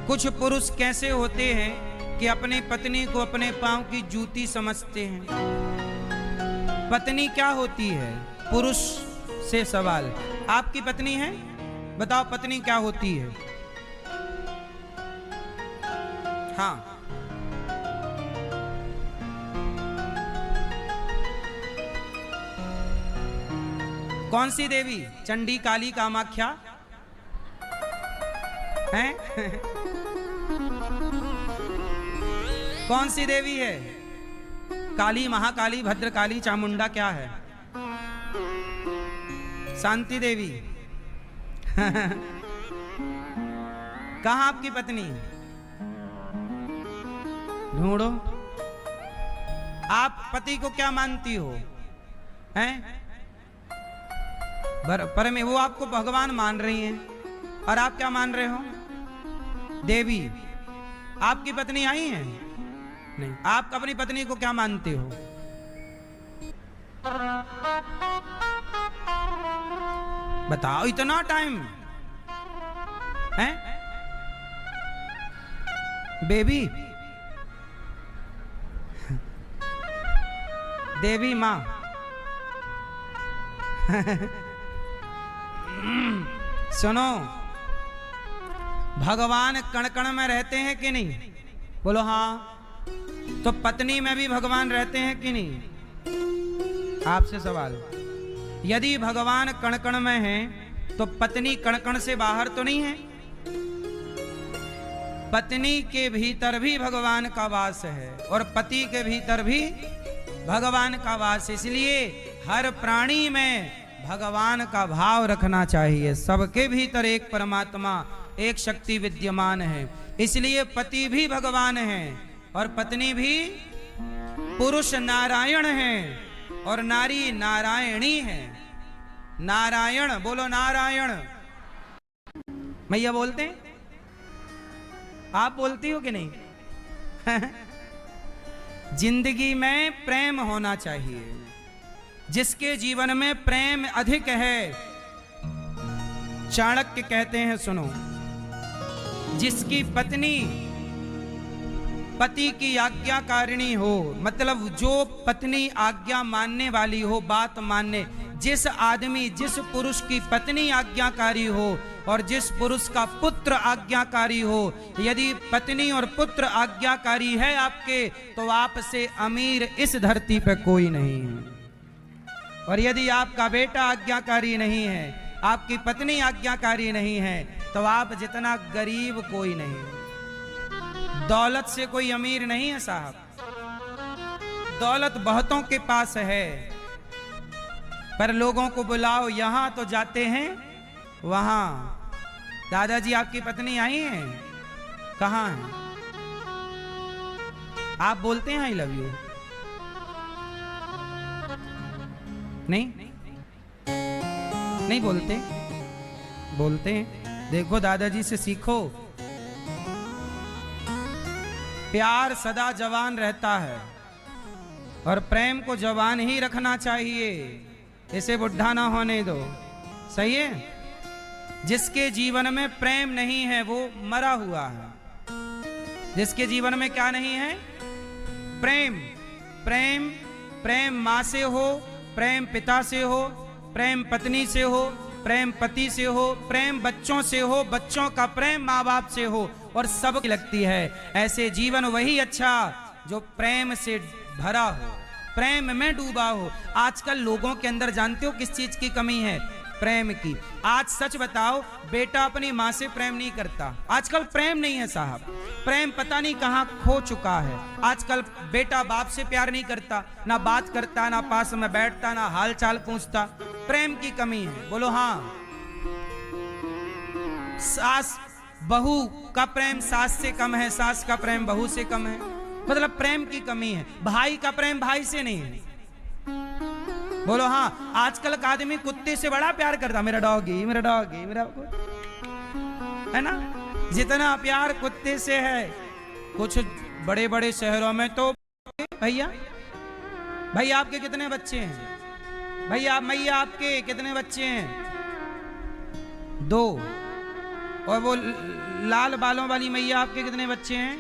कुछ पुरुष कैसे होते हैं कि अपनी पत्नी को अपने पांव की जूती समझते हैं। पत्नी क्या होती है? पुरुष से सवाल, आपकी पत्नी है? बताओ पत्नी क्या होती है? हाँ, कौन सी देवी? चंडी, काली, कामाख्या हैं? कौन सी देवी है? काली, महाकाली, भद्रकाली, चामुंडा, क्या है? शांति देवी। कहाँ आपकी पत्नी? ढूंढो। आप पति को क्या मानती हो? हैं? पर में वो आपको भगवान मान रही हैं और आप क्या मान रहे हो? देवी। आपकी पत्नी आई है? नहीं। आप अपनी पत्नी को क्या मानते हो? बताओ, इतना टाइम है? बेबी, देवी माँ। सुनो, भगवान कण कण में रहते हैं कि नहीं? बोलो हाँ। तो पत्नी में भी भगवान रहते हैं कि नहीं? आपसे सवाल, यदि भगवान कण कण में हैं तो पत्नी कण कण से बाहर तो नहीं है? पत्नी के भीतर भी भगवान का वास है और पति के भीतर भी भगवान का वास। इसलिए हर प्राणी में भगवान का भाव रखना चाहिए। सबके भीतर एक परमात्मा, एक शक्ति विद्यमान है। इसलिए पति भी भगवान है और पत्नी भी। पुरुष नारायण है और नारी नारायणी है। नारायण, बोलो नारायण। मैया बोलते हैं? आप बोलती हो कि नहीं? जिंदगी में प्रेम होना चाहिए। जिसके जीवन में प्रेम अधिक है, चाणक्य कहते हैं, सुनो, जिसकी पत्नी पति की आज्ञाकारिणी हो, मतलब जो पत्नी आज्ञा मानने वाली हो, बात मानने, जिस आदमी, जिस पुरुष की पत्नी आज्ञाकारी हो और जिस पुरुष का पुत्र आज्ञाकारी हो, यदि पत्नी और पुत्र आज्ञाकारी है आपके, तो आपसे अमीर इस धरती पे कोई नहीं है। और यदि आपका बेटा आज्ञाकारी नहीं है, आपकी पत्नी आज्ञाकारी नहीं है, तो आप जितना गरीब कोई नहीं। दौलत से कोई अमीर नहीं है साहब। दौलत बहुतों के पास है, पर लोगों को बुलाओ यहां तो जाते हैं वहां। दादाजी, आपकी पत्नी आई है? कहां है? आप बोलते हैं आई लव यू? नहीं, नहीं बोलते? बोलते हैं। देखो, दादाजी से सीखो। प्यार सदा जवान रहता है और प्रेम को जवान ही रखना चाहिए। इसे बुढ़ा ना होने दो। सही है? जिसके जीवन में प्रेम नहीं है वो मरा हुआ है। जिसके जीवन में क्या नहीं है? प्रेम। प्रेम, प्रेम माँ से हो, प्रेम पिता से हो, प्रेम पत्नी से हो, प्रेम पति से हो, प्रेम बच्चों से हो, बच्चों का प्रेम माँ बाप से हो, और सब लगती है। ऐसे जीवन वही अच्छा जो प्रेम से भरा हो, प्रेम में डूबा हो। आजकल लोगों के अंदर जानते हो किस चीज की कमी है? प्रेम की। आज सच बताओ, बेटा अपनी माँ से प्रेम नहीं करता। आजकल प्रेम नहीं है साहब। प्रेम पता नहीं कहाँ खो चुका है। आजकल बेटा बाप से प्यार नहीं करता, ना बात करता, ना पास में बैठता, ना हाल चाल पूछता। प्रेम की कमी है। बोलो हाँ। सास बहू का प्रेम सास से कम है, सास का प्रेम बहू से कम है। मतलब प्रेम की कमी है। भाई का प्रेम भाई से नहीं है। बोलो हाँ। आजकल का आदमी कुत्ते से बड़ा प्यार करता, मेरा डॉगी, मेरा डॉगी, मेरा, है ना? जितना प्यार कुत्ते से है, कुछ बड़े बड़े शहरों में तो भैया, भैया आपके कितने बच्चे हैं? भैया मैया आपके कितने बच्चे हैं? 2। और वो लाल बालों वाली मैया आपके कितने बच्चे हैं?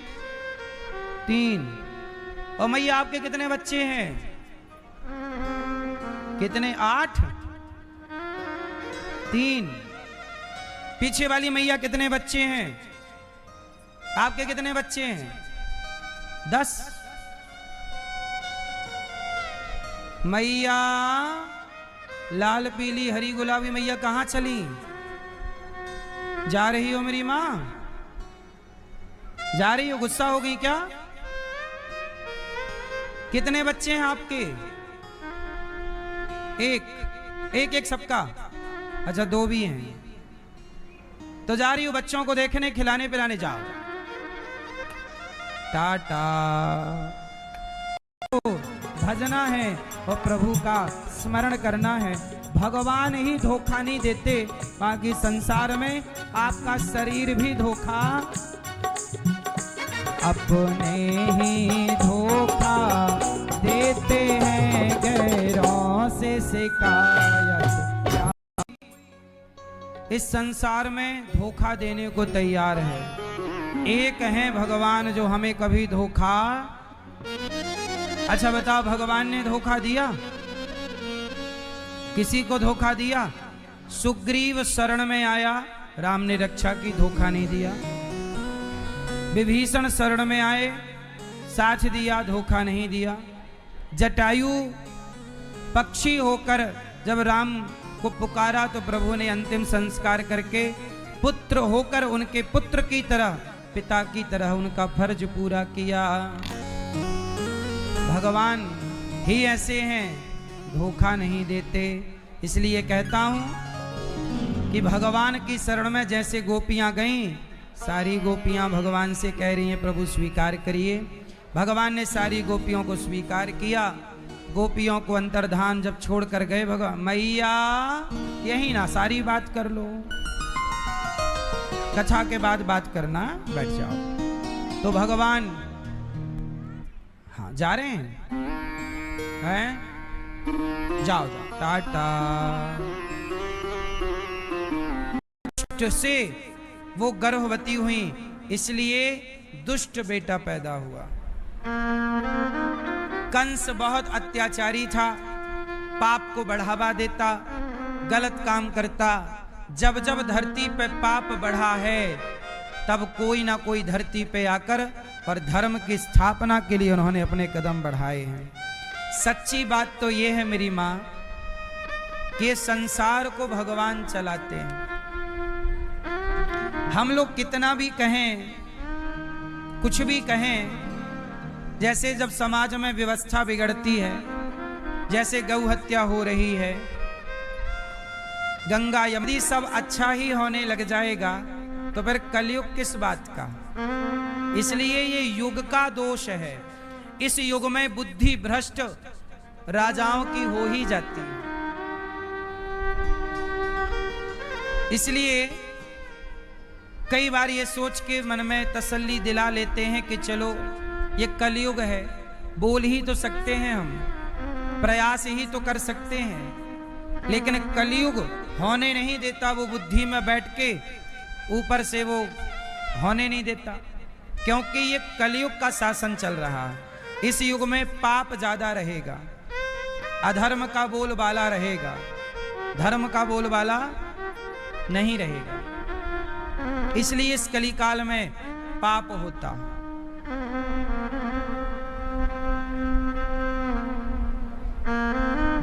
3। और मैया आपके कितने बच्चे हैं? कितने? 8। 3। पीछे वाली मैया कितने बच्चे हैं? आपके कितने बच्चे हैं? 10। मैया लाल पीली हरी गुलाबी मैया कहां चली? जा रही हो मेरी मां? जा रही हो? गुस्सा हो गई क्या? कितने बच्चे हैं आपके? एक सबका? अच्छा 2 भी हैं। तो जा रही हो बच्चों को देखने, खिलाने पिलाने जाओ। टाटा। तो भजना है और प्रभु का स्मरण करना है। भगवान ही धोखा नहीं देते, बाकी संसार में आपका शरीर भी धोखा, अपने ही धोखा देते हैं, गैरों से शिकायत। इस संसार में धोखा देने को तैयार है। एक है भगवान जो हमें कभी धोखा। अच्छा बताओ, भगवान ने धोखा दिया? किसी को धोखा दिया? सुग्रीव शरण में आया, राम ने रक्षा की, धोखा नहीं दिया। विभीषण शरण में आए, साथ दिया, धोखा नहीं दिया। जटायु पक्षी होकर जब राम को पुकारा तो प्रभु ने अंतिम संस्कार करके पुत्र होकर उनके पुत्र की तरह, पिता की तरह उनका फर्ज पूरा किया। भगवान ही ऐसे हैं, धोखा नहीं देते। इसलिए कहता हूं कि भगवान की शरण में जैसे गोपियां गईं, सारी गोपियां भगवान से कह रही हैं प्रभु स्वीकार करिए। भगवान ने सारी गोपियों को स्वीकार किया। गोपियों को अंतर्धान जब छोड़कर गए भगवान, मैया यही ना सारी बात कर लो, कथा के बाद बात करना, बैठ जाओ। तो भगवान हाँ जा रहे हैं? जाओ जाओ, टाटा। दुष्ट से वो गर्भवती हुई, इसलिए दुष्ट बेटा पैदा हुआ। कंस बहुत अत्याचारी था, पाप को बढ़ावा देता, गलत काम करता। जब जब धरती पे पाप बढ़ा है, तब कोई ना कोई धरती पे आकर और धर्म की स्थापना के लिए उन्होंने अपने कदम बढ़ाए हैं। सच्ची बात तो ये है मेरी माँ कि संसार को भगवान चलाते हैं। हम लोग कितना भी कहें, कुछ भी कहें, जैसे जब समाज में व्यवस्था बिगड़ती है, जैसे गौ हत्या हो रही है, गंगा यमुना, सब अच्छा ही होने लग जाएगा तो फिर कलयुग किस बात का? इसलिए ये युग का दोष है। इस युग में बुद्धि भ्रष्ट राजाओं की हो ही जाती है। इसलिए कई बार ये सोच के मन में तसल्ली दिला लेते हैं कि चलो ये कलयुग है, बोल ही तो सकते हैं हम, प्रयास ही तो कर सकते हैं, लेकिन कलयुग होने नहीं देता। वो बुद्धि में बैठ के ऊपर से वो होने नहीं देता, क्योंकि ये कलयुग का शासन चल रहा है। इस युग में पाप ज्यादा रहेगा, अधर्म का बोलबाला रहेगा, धर्म का बोलबाला नहीं रहेगा। इसलिए इस कलिकाल में पाप होता है।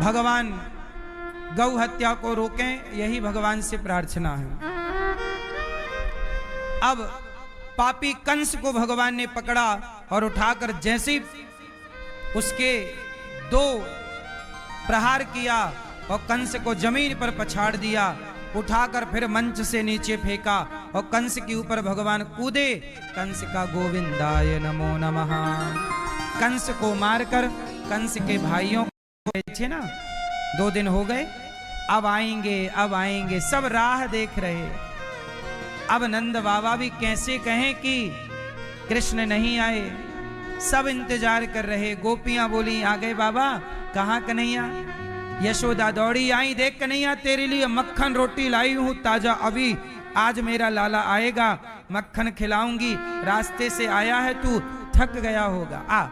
भगवान गौ हत्या को रोकें, यही भगवान से प्रार्थना है। अब पापी कंस को भगवान ने पकड़ा और उठाकर जैसे ही उसके 2 प्रहार किया और कंस को जमीन पर पछाड़ दिया, उठाकर फिर मंच से नीचे फेंका और कंस के ऊपर भगवान कूदे। कंस का गोविंदाय नमो नमः। कंस को मारकर कंस के भाइयों को थे ना, 2 दिन हो गए, अब आएंगे अब आएंगे, सब राह देख रहे। अब नंद बाबा भी कैसे कहें कि कृष्ण नहीं आए, सब इंतजार कर रहे। गोपियां बोली आ गए बाबा, कहाँ कन्हैया? यशोदा दौड़ी आई, देख कन्हैया तेरे लिए मक्खन रोटी लाई हूं ताजा, अभी आज मेरा लाला आएगा, मक्खन खिलाऊंगी, रास्ते से आया है तू, थक गया होगा, आ।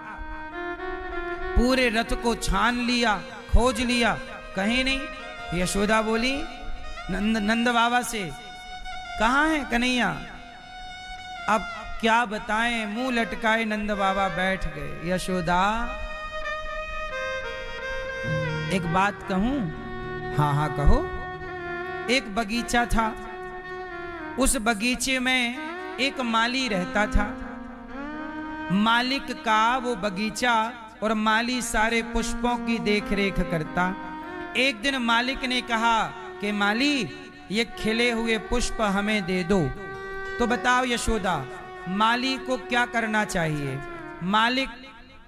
पूरे रथ को छान लिया, खोज लिया, कहीं नहीं। यशोदा बोली नंद बाबा से, कहाँ है कन्हैया? अब क्या बताएं, मुंह लटकाए नंद बाबा बैठ गए। यशोदा एक बात कहूं? हाँ हाँ कहो। एक बगीचा था, उस बगीचे में एक माली रहता था। मालिक का वो बगीचा और माली सारे पुष्पों की देखरेख करता। एक दिन मालिक ने कहा कि माली ये खिले हुए पुष्प हमें दे दो। तो बताओ यशोदा, माली को क्या करना चाहिए? मालिक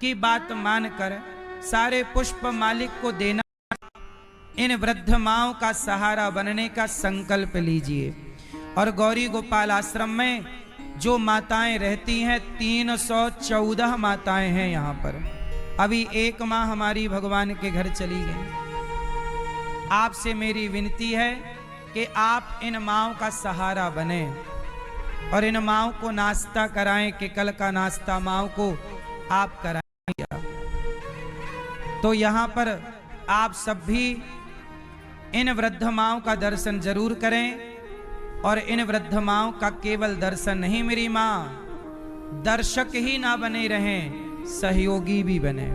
की बात मानकर सारे पुष्प मालिक को देना। इन वृद्ध माओं का सहारा बनने का संकल्प लीजिए। और गौरी गोपाल आश्रम में जो माताएं रहती हैं, 314 माताएं हैं यहाँ पर। अभी एक माँ हमारी भगवान के घर चली गई। आपसे मेरी विनती है कि आप इन माओं का सहारा बने और इन माओं को नाश्ता कराएं कि कल का नाश्ता माओं को आप कराएं। तो यहाँ पर आप सब भी इन वृद्ध माओं का दर्शन जरूर करें। और इन वृद्ध माओं का केवल दर्शन नहीं, मेरी माँ दर्शक ही ना बने रहें, सहयोगी भी बने।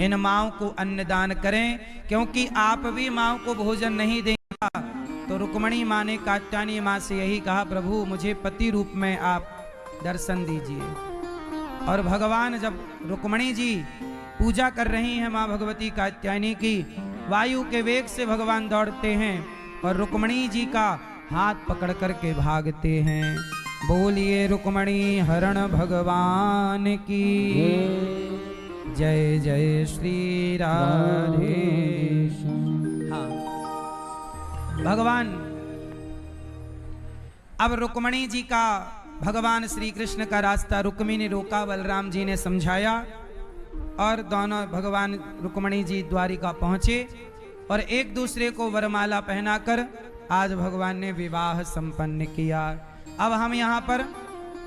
इन माओं को अन्नदान करें, क्योंकि आप भी माओं को भोजन नहीं देंगे। तो रुक्मणी माँ ने कात्यायनी माँ से यही कहा, प्रभु मुझे पति रूप में आप दर्शन दीजिए। और भगवान जब रुक्मणी जी पूजा कर रही हैं माँ भगवती कात्यायनी की, वायु के वेग से भगवान दौड़ते हैं और रुक्मणी जी का हाथ पकड़ करके भागते हैं। बोलिए रुक्मणी हरण भगवान की जय जय श्री राधे। हाँ भगवान, अब रुक्मणी जी का भगवान श्री कृष्ण का रास्ता रुक्मी ने रोका, बलराम जी ने समझाया और दोनों भगवान रुक्मणी जी द्वारिका पहुंचे और एक दूसरे को वरमाला पहनाकर आज भगवान ने विवाह संपन्न किया। अब हम यहाँ पर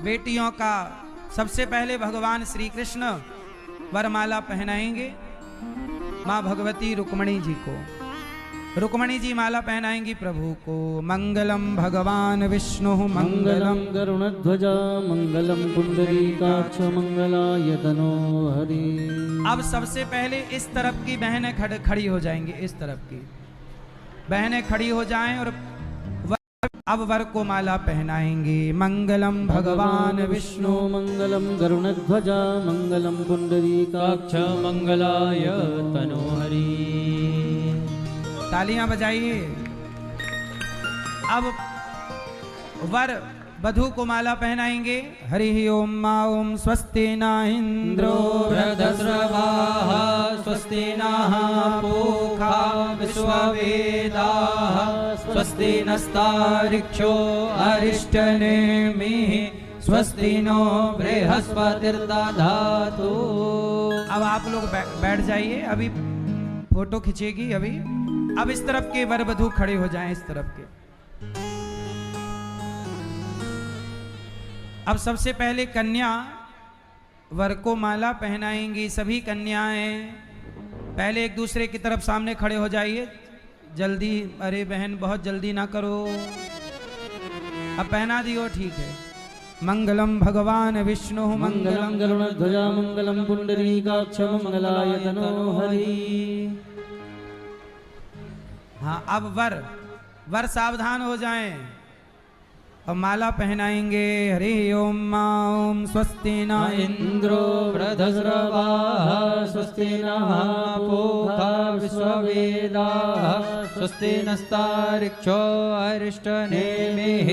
बेटियों का सबसे पहले भगवान श्री कृष्ण वरमाला पहनाएंगे माँ भगवती रुक्मणी जी को। रुक्मणी जी माला पहनाएंगी प्रभु को। मंगलम भगवान विष्णु मंगलम गरुणध्वजा मंगलम पुंडरीकाक्ष मंगलाय तनो हरि। अब सबसे पहले इस तरफ की बहनें खड़ी हो जाएंगी, इस तरफ की बहनें खड़ी हो जाएं और अब वर को माला पहनाएंगे। मंगलम भगवान विष्णु मंगलम गरुणध्वजा मंगलम पुंडरीकाक्ष मंगलाय तनो हरि। तालियां बजाइए। अब वर वधू को माला पहनाएंगे। हरि ओम मा ओम स्वस्ति न इंद्रो वृद्धस्रवाः स्वस्ति नः पूषा विश्ववेदाः स्वस्ति नस्तार्क्ष्यो अरिष्टनेमिः स्वस्ति नो बृहस्पतिर्दधातु। अब आप लोग बैठ जाइए, अभी फोटो खींचेगी। अभी अब इस तरफ के वर वधू खड़े हो जाएं, इस तरफ के। अब सबसे पहले कन्या वर को माला पहनाएंगी। सभी कन्याएं पहले एक दूसरे की तरफ सामने खड़े हो जाइए। जल्दी, अरे बहन बहुत जल्दी ना करो। अब पहना दियो, ठीक है। मंगलम भगवान विष्णु मंगलम गरुणध्वजा मंगलम पुंडरीकाक्ष मंगलाय तनो हरि। हाँ अब वर सावधान हो जाएं और माला पहनाएंगे। हरि ओम मा ओम स्वस्ति न इंद्रो वृद्धस्रवाः स्वस्ति नः पूषा विश्ववेदाः स्वस्ति नस्तार्क्ष्यो अरिष्टनेमिः